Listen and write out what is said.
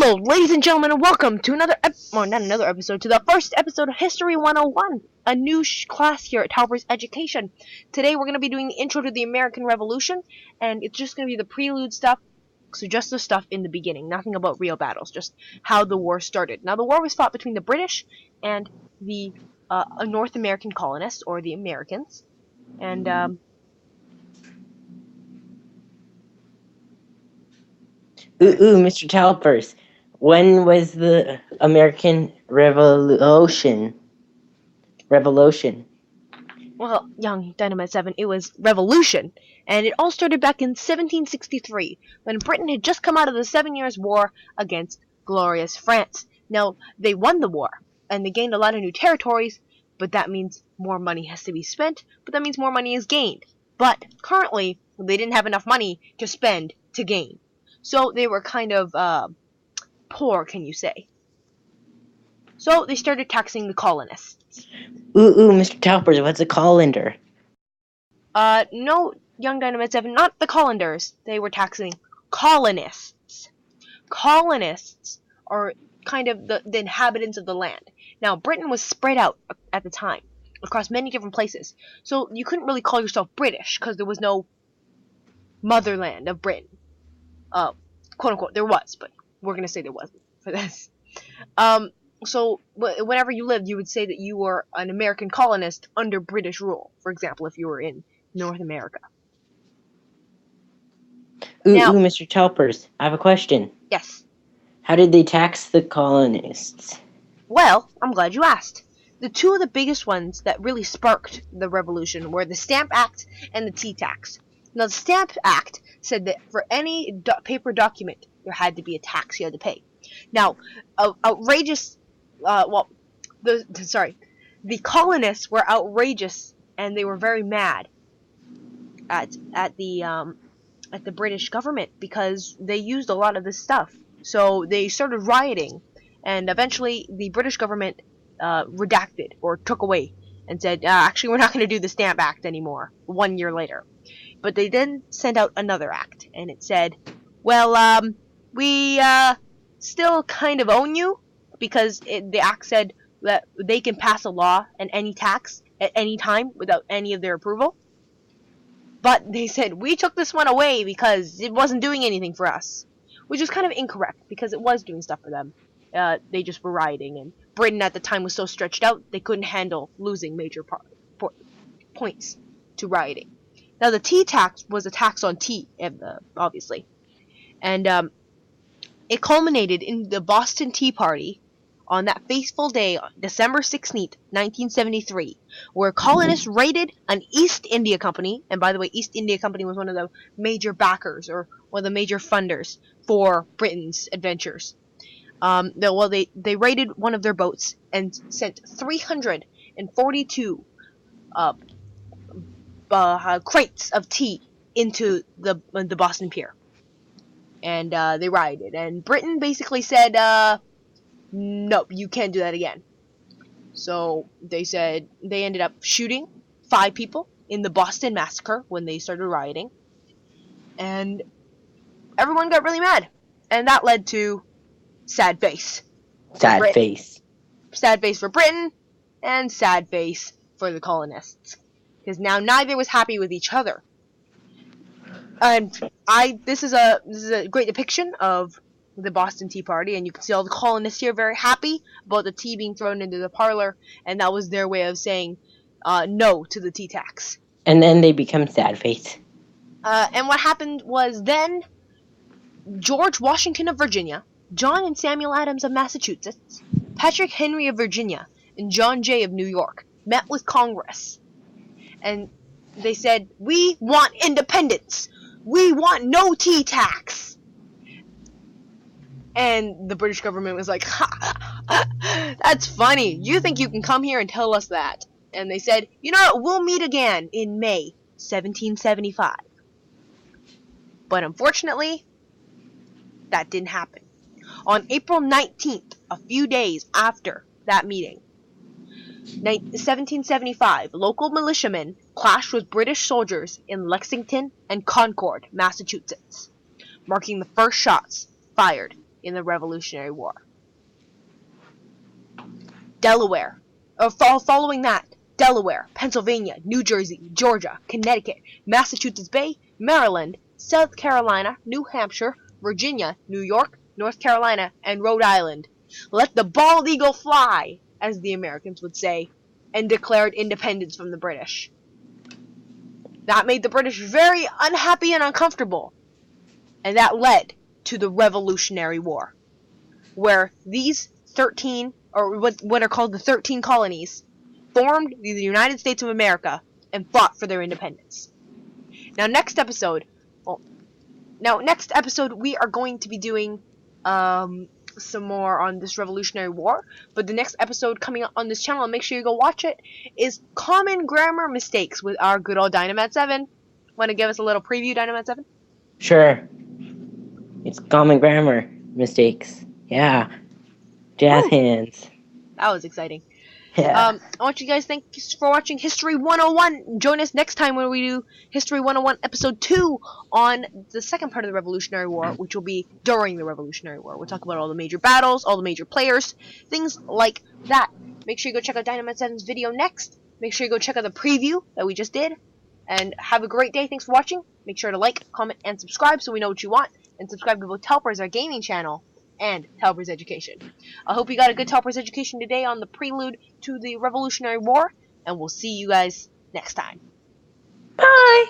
Hello, ladies and gentlemen, and welcome to to the first episode of History 101, a new class here at TALPERS Education. Today we're going to be doing the intro to the American Revolution, and it's just going to be the prelude stuff, so just the stuff in the beginning, nothing about real battles, just how the war started. Now, the war was fought between the British and the North American colonists, or the Americans, and Mr. Talpers, when was the American Revolution? well, young Dynamite 7, it was revolution, and it all started back in 1763, when Britain had just come out of the 7 Years' War against glorious France. Now, they won the war, and they gained a lot of new territories, but that means more money has to be spent, but that means more money is gained. But currently, they didn't have enough money to spend to gain. So they were kind of poor, can you say. So they started taxing the colonists. Mr. Talpers, what's a colander? No, young Dynamite 7, not the colanders. They were taxing colonists. Colonists are kind of the inhabitants of the land. Now, Britain was spread out at the time, across many different places. So you couldn't really call yourself British, because there was no motherland of Britain. Quote unquote, there was, but we're gonna say there wasn't for this. So whenever you lived, you would say that you were an American colonist under British rule. For example, if you were in North America. Now, Mr. Talpers, I have a question. Yes. How did they tax the colonists? Well, I'm glad you asked. The two of the biggest ones that really sparked the revolution were the Stamp Act and the Tea Tax. Now, the Stamp Act said that for any paper document, there had to be a tax you had to pay. Now, the colonists were outrageous, and they were very mad at the British government because they used a lot of this stuff. So they started rioting, and eventually the British government redacted or took away and said, actually, we're not going to do the Stamp Act anymore 1 year later. But they then sent out another act, and it said, well, we still kind of own you, because the act said that they can pass a law and any tax at any time without any of their approval. But they said, we took this one away because it wasn't doing anything for us, which is kind of incorrect, because it was doing stuff for them. They just were rioting, and Britain at the time was so stretched out, they couldn't handle losing major points to rioting. Now, the tea tax was a tax on tea, obviously. And it culminated in the Boston Tea Party on that fateful day, December 16th, 1973, where colonists raided an East India Company. And by the way, East India Company was one of the major backers, or one of the major funders for Britain's adventures. They raided one of their boats and sent 342 crates of tea into the Boston Pier, and they rioted. And Britain basically said, "Nope, you can't do that again." So they said they ended up shooting 5 people in the Boston Massacre when they started rioting, and everyone got really mad, and that led to sad face. Sad face for Britain, and sad face for the colonists. Because now neither was happy with each other. And this is a great depiction of the Boston Tea Party, and you can see all the colonists here very happy about the tea being thrown into the parlor, and that was their way of saying no to the tea tax. And then they become sad face. And what happened was then George Washington of Virginia, John and Samuel Adams of Massachusetts, Patrick Henry of Virginia, and John Jay of New York met with Congress. And they said, we want independence. We want no tea tax. And the British government was like, that's funny. You think you can come here and tell us that? And they said, you know what, we'll meet again in May 1775. But unfortunately, that didn't happen. On April 19th, a few days after that meeting, 1775, local militiamen clashed with British soldiers in Lexington and Concord, Massachusetts, marking the first shots fired in the Revolutionary War. Delaware. Following that, Delaware, Pennsylvania, New Jersey, Georgia, Connecticut, Massachusetts Bay, Maryland, South Carolina, New Hampshire, Virginia, New York, North Carolina, and Rhode Island. Let the bald eagle fly, as the Americans would say, and declared independence from the British. That made the British very unhappy and uncomfortable, and that led to the Revolutionary War, where these 13, or what are called the 13 colonies, formed the United States of America and fought for their independence. Now, next episode, we are going to be doing some more on this Revolutionary War. But the next episode coming up on this channel, and make sure you go watch it, is Common Grammar Mistakes with our good old Dynamite 7. Want to give us a little preview, Dynamite 7? Sure. It's common grammar mistakes. Yeah. Jazz hands. That was exciting. Yeah. I want you guys to thank you for watching History 101. Join us next time when we do History 101 Episode 2 on the second part of the Revolutionary War, which will be during the Revolutionary War. We'll talk about all the major battles, all the major players, things like that. Make sure you go check out Dynamite 7's video next. Make sure you go check out the preview that we just did. And have a great day. Thanks for watching. Make sure to like, comment, and subscribe so we know what you want. And subscribe to both TALPERS, our gaming channel, and TALPERS Education. I hope you got a good TALPERS Education today on the prelude to the Revolutionary War, and we'll see you guys next time. Bye!